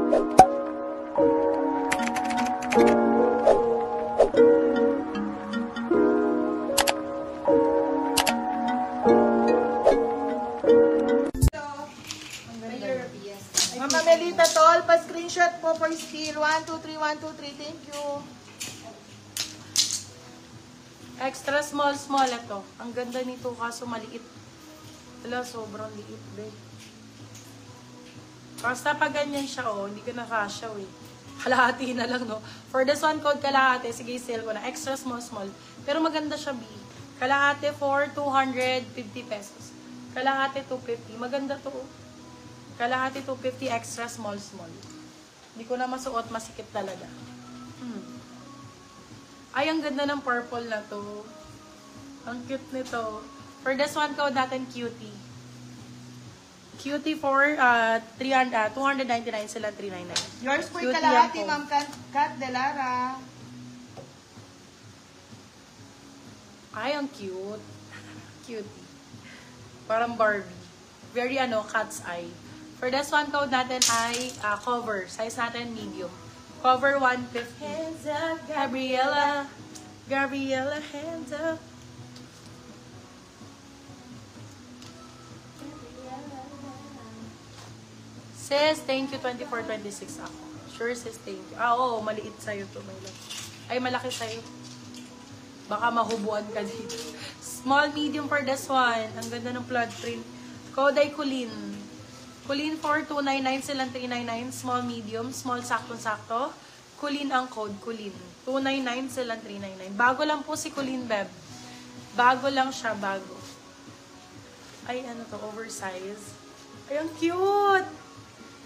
Mama Melita Tol, pa-screenshot po for steal. 1, 2, 3, 1, 2, 3. Thank you. Extra small ito. Ang ganda nito kaso maliit. Wala, sobrang liit, be. Basta pag ganyan siya, hindi ka nakasyaw eh. Kalahati na lang, no? For this one code, kalahati. Sige, sale ko na. Extra small. Pero maganda siya, B. Kalahati for 250 pesos. Kalahati 250. Maganda to. Kalahati 250, extra small. Hindi ko na masuot, masikip talaga. Ay, ang ganda ng purple na to. Ang cute nito. For this one code natin, cutie. Cutie for 299 sila, 399. Yours po yung kalahati, Ma'am Kat Delara. Ay, ang cute. Cutie. Parang Barbie. Very cat's eye. For this one code natin ay cover. Size natin medium. Cover 150. Hands up, Gabriella. Gabriella, hands up. Sis, thank you. 24-26 ako. Sure, sis, thank you. Oo, maliit sa'yo to, my love. Ay, malaki sa'yo. Baka mahubuan ka dito. Small, medium for this one. Ang ganda ng flood print. Code ay Kulin. Kulin for 299 silang 399. Small, medium. Small, sakto-sakto. Kulin ang code. Kulin. 299 silang 399. Bago lang po si Kulin, Beb. Bago lang siya. Bago. Ay, ano to? Oversize. Ay, ang cute!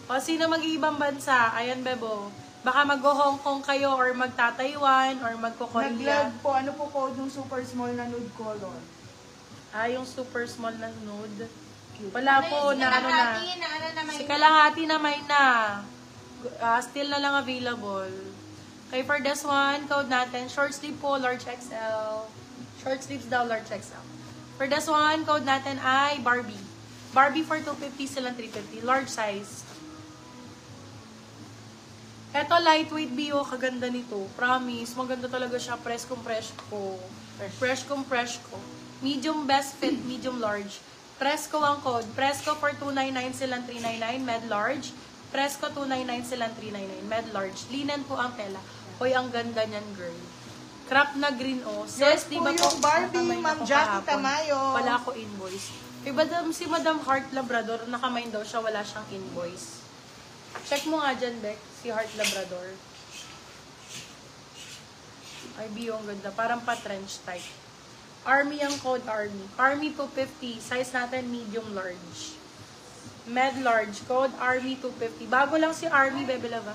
O, sino mag-iibang bansa? Ayan, Bebo. Baka mag-Hong Kong kayo or magta-Taiwan or magko-Korea. Nag-vlog po. Ano po code yung super small na nude color? Ah, yung super small na nude. Wala po na ano na. Si kalahati na may na. Still na lang available. Okay, for this one, code natin, short sleeve po, large XL. Short sleeves daw, large XL. For this one, code natin ay Barbie. Barbie for 250 silang 350. Large size. Eto, lightweight bio, kaganda nito. Promise, maganda talaga siya. Fresh kong fresh ko. Medium best fit, medium large. Presco ang code. Presco for 299 silang 399, med large. Presco 299 silang 399, med large. Linen po ang tela. Hoy, ang ganda niyan, girl. Crop na green, Sis, di ba po yung Barbie, Ma'am Jackie Tamayo. Wala ko invoice. Si Madam Heart Labrador, nakamain daw siya, wala siyang invoice. Check mo nga dyan, Beck, si Heart Labrador. Ay, bio, ang ganda. Parang pa-trench type. Army ang code, Army. Army 250. Size natin, medium large. Med large. Code, Army 250. Bago lang si Army, Bebe Lava.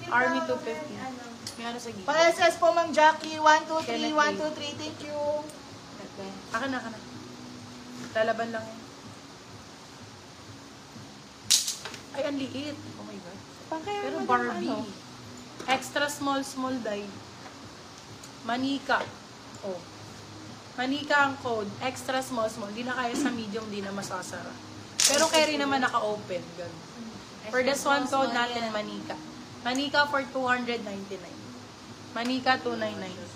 Army 250. May ano sa gilid. Pa-SS po, Ma'am Jackie. 1, 2, 3, 1, 2, 3. Thank you. Akin na. Lalaban lang yan. Ay, ang liit. Oh my God. Pero Barbie. Extra small die. Manika. Manika ang code. Extra small. Di na kaya sa medium, di na masasara. Pero carry naman naka-open. For this one code natin, Manika. Manika for 299. Manika 299.